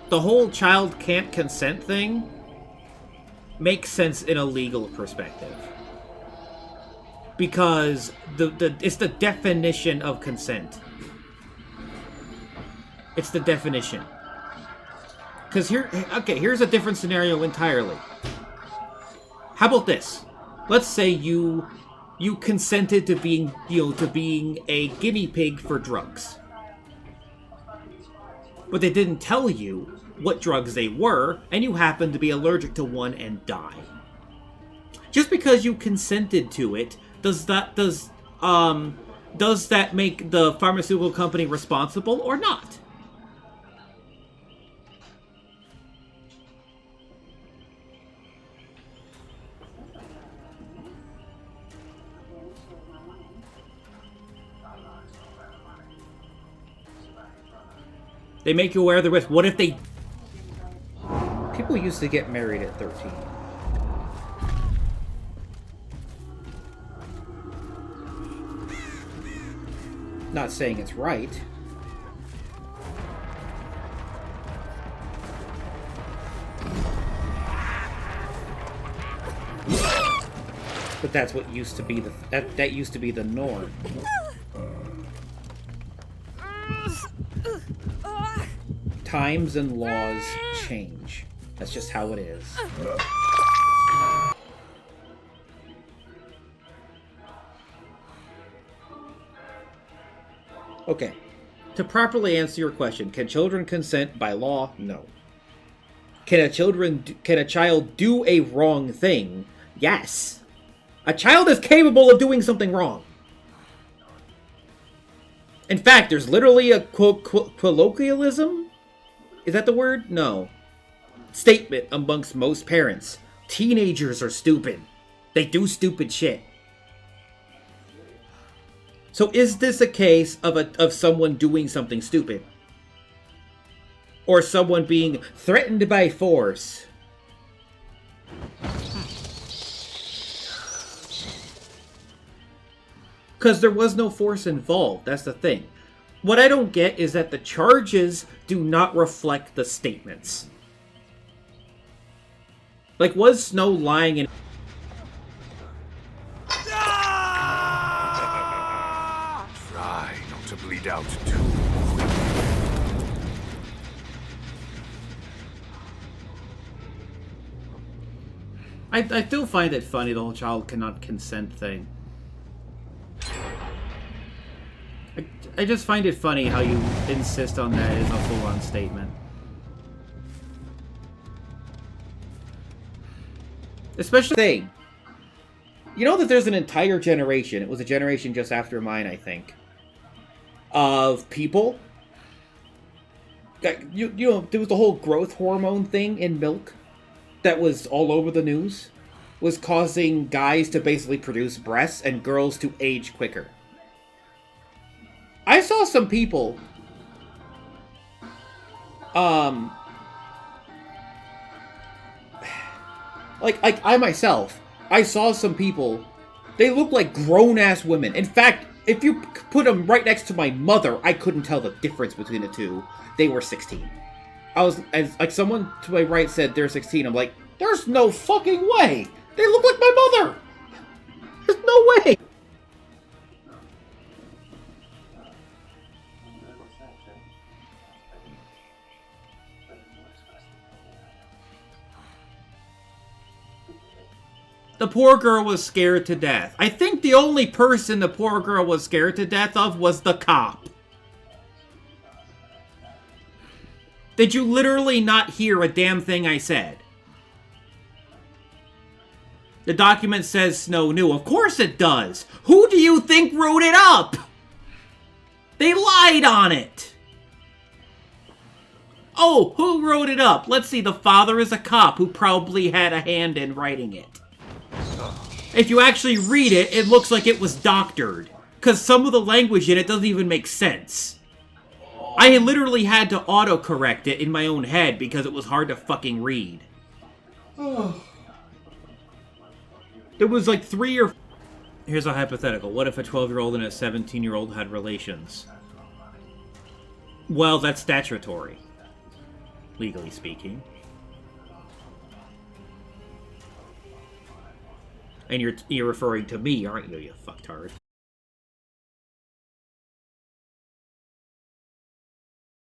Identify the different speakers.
Speaker 1: the whole child can't consent thing makes sense in a legal perspective. Because it's the definition of consent. It's the definition. Because here's a different scenario entirely. How about this? Let's say you consented to being a guinea pig for drugs. But they didn't tell you what drugs they were, and you happen to be allergic to one and die. Just because you consented to it, does that make the pharmaceutical company responsible or not? They make you aware of the risk. What if they... People used to get married at 13. Not saying it's right. But that's what used to be that used to be the norm. Times and laws change. That's just how it is. Okay. To properly answer your question, can children consent by law? No. Can a child do a wrong thing? Yes. A child is capable of doing something wrong. In fact, there's literally a colloquialism? Is that the word? No. Statement amongst most parents. Teenagers are stupid. They do stupid shit. So is this a case of someone doing something stupid? Or someone being threatened by force? Because there was no force involved. That's the thing. What I don't get is that the charges do not reflect the statements. Like, was Snow lying in...
Speaker 2: Try not to bleed out too.
Speaker 1: I still find it funny, the whole child cannot consent thing. I just find it funny how you insist on that in a full-on statement. Especially thing. You know that there's an entire generation, it was a generation just after mine, I think, of people. You know, there was the whole growth hormone thing in milk that was all over the news. Was causing guys to basically produce breasts and girls to age quicker. I saw some people, like I myself, I saw some people, they look like grown-ass women. In fact, if you put them right next to my mother, I couldn't tell the difference between the two. They were 16. Like someone to my right said they're 16. I'm like, there's no fucking way. They look like my mother. There's no way. The poor girl was scared to death. I think the only person the poor girl was scared to death of was the cop. Did you literally not hear a damn thing I said? The document says Snow knew. Of course it does. Who do you think wrote it up? They lied on it. Oh, who wrote it up? Let's see. The father is a cop who probably had a hand in writing it. If you actually read it, it looks like it was doctored. Because some of the language in it doesn't even make sense. I literally had to autocorrect it in my own head because it was hard to fucking read. There was like 3 or... Here's a hypothetical. What if a 12-year-old and a 17-year-old had relations? Well, that's statutory. legally speaking. And you're referring to me, aren't you, you fucktard?